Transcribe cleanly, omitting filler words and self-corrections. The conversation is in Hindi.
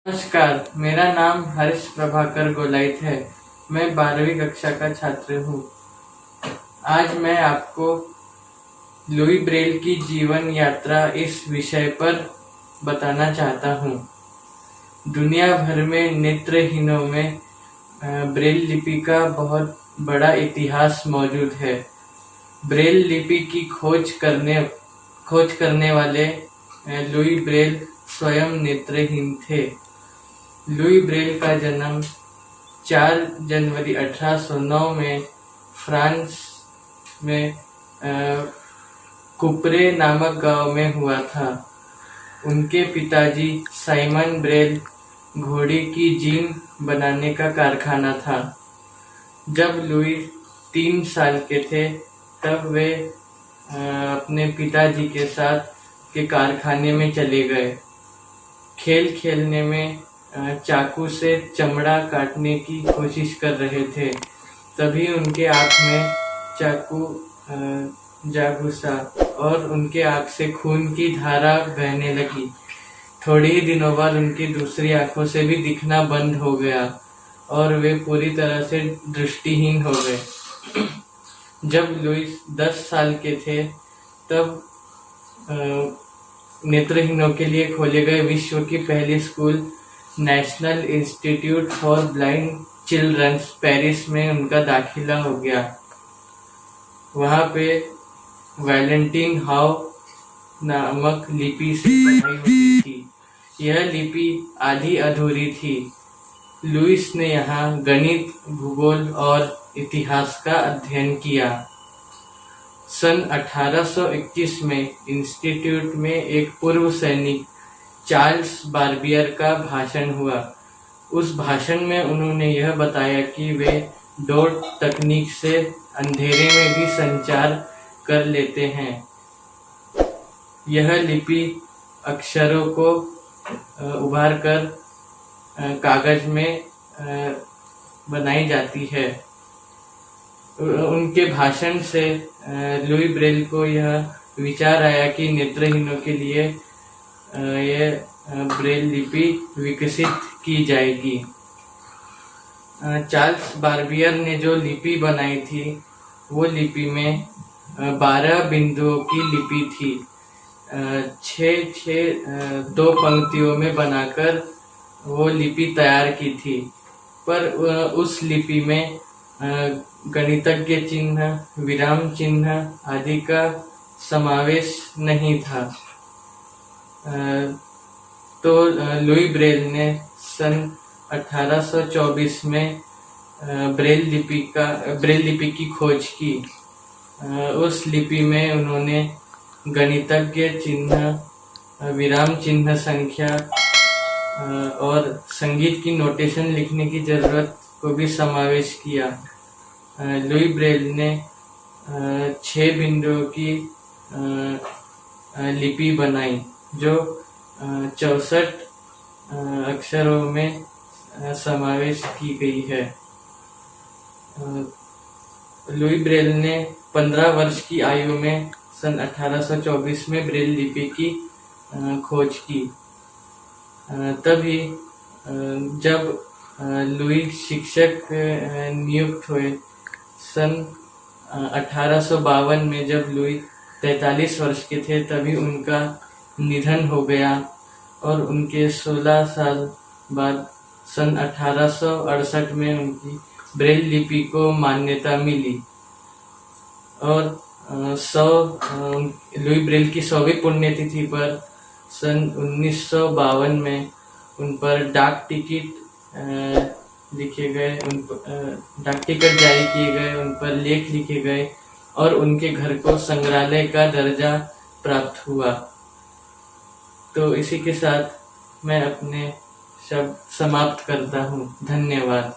नमस्कार, मेरा नाम हर्ष प्रभाकर गोलाइत है। मैं 12वीं कक्षा का छात्र हूँ। आज मैं आपको लुई ब्रेल की जीवन यात्रा इस विषय पर बताना चाहता हूँ। दुनिया भर में नेत्रहीनों में ब्रेल लिपि का बहुत बड़ा इतिहास मौजूद है। ब्रेल लिपि की खोज करने वाले लुई ब्रेल स्वयं नेत्रहीन थे। लुई ब्रेल का जन्म 4 जनवरी 1809 में फ्रांस में कुप्रे नामक गांव में हुआ था। उनके पिताजी साइमन ब्रेल घोड़े की जीन बनाने का कारखाना था। जब लुई 3 साल के थे तब वे अपने पिताजी के साथ के कारखाने में चले गए। खेल खेलने में चाकू से चमड़ा काटने की कोशिश कर रहे थे, तभी उनके आँख में चाकू जा घुसा और उनके आँख से खून की धारा बहने लगी। थोड़े ही दिनों बाद उनकी दूसरी आँखों से भी दिखना बंद हो गया और वे पूरी तरह से दृष्टिहीन हो गए। जब लुई 10 साल के थे तब नेत्रहीनों के लिए खोले गए विश्व की पहली school national institute for blind childrens Paris में उनका दाखिला हो गया। वहाँ पे वैलेंटीन हाउ नामक लिपि से पढ़ाई होती थी। यह लिपि आधी अधूरी थी। लुईस ने यहाँ गणित, भूगोल और इतिहास का अध्ययन किया। सन 1821 में इंस्टीट्यूट में एक पूर्व सैनिक चार्ल्स बार्बियर का भाषण हुआ। उस भाषण में उन्होंने यह बताया कि वे डॉट तकनीक से अंधेरे में भी संचार कर लेते हैं। यह लिपि अक्षरों को उभार कर कागज में बनाई जाती है। उनके भाषण से लुई ब्रेल को यह विचार आया कि नेत्रहीनों के लिए यह ब्रेल लिपि विकसित की जाएगी। चार्ल्स बार्बियर ने जो लिपि बनाई थी वो लिपि में 12 बिंदुओं की लिपि थी। 6 2 पंक्तियों में बनाकर वो लिपि तैयार की थी, पर उस लिपि में गणितज्ञ चिन्ह, विराम चिन्ह आदि का समावेश नहीं था। तो लुई ब्रेल ने सन 1824 में ब्रेल लिपि की खोज की। उस लिपि में उन्होंने गणितज्ञ चिन्ह, विराम चिन्ह, संख्या और संगीत की नोटेशन लिखने की जरूरत को भी समावेश किया। लुई ब्रेल ने 6 बिंदुओं की लिपि बनाई जो 64 अक्षरों में समावेश की गई है। लुई ब्रेल ने 15 वर्ष की आयु में सन 1824 में ब्रेल लिपि की खोज की। तभी जब लुई शिक्षक नियुक्त हुए सन 1852 में, जब लुई 43 वर्ष के थे, तभी उनका निधन हो गया और उनके 16 साल बाद सन 1868 में उनकी ब्रेल लिपि को मान्यता मिली और लुई ब्रेल की 100वीं पुण्यतिथि पर सन 1952 में उन पर डाक टिकट जारी किए गए, उन पर लेख लिखे गए और उनके घर को संग्रहालय का दर्जा प्राप्त हुआ। तो इसी के साथ मैं अपने शब्द समाप्त करता हूँ। धन्यवाद।